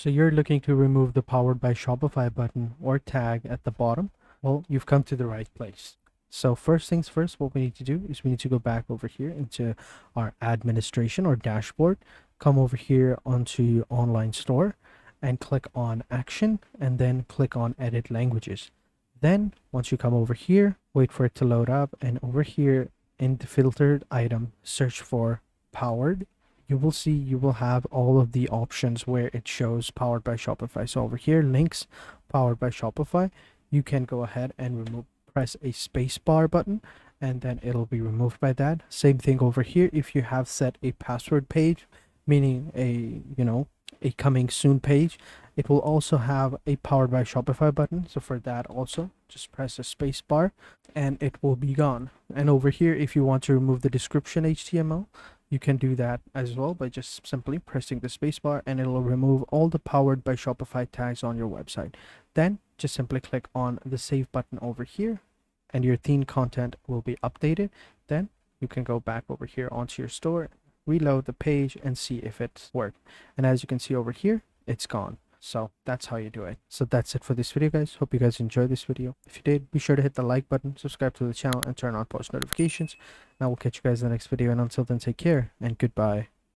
So you're looking to remove the Powered by Shopify button or tag at the bottom. Well, you've come to the right place. So first things first, what we need to do is we need to go back over here into our administration or dashboard, come over here onto online store and click on action and then click on edit languages. Then once you come over here, wait for it to load up, and over here in the filtered item, search for powered. You will see you will have all of the options where it shows powered by Shopify. So over here, links powered by Shopify, you can go ahead and press a space bar button and then it'll be removed by that. Same thing over here. If you have set a password page, meaning a coming soon page, it will also have a powered by Shopify button. So for that also, just press a space bar and it will be gone. And over here, if you want to remove the description HTML, you can do that as well by just simply pressing the spacebar, and it'll remove all the powered by Shopify tags on your website. Then just simply click on the save button over here and your theme content will be updated. Then you can go back over here onto your store, reload the page and see if it's worked. And as you can see over here, it's gone. So that's how you do it. So that's it for this video, guys. Hope you guys enjoyed this video. If you did, be sure to hit the like button, subscribe to the channel, and turn on post notifications. And I will catch you guys in the next video. And until then, take care and goodbye.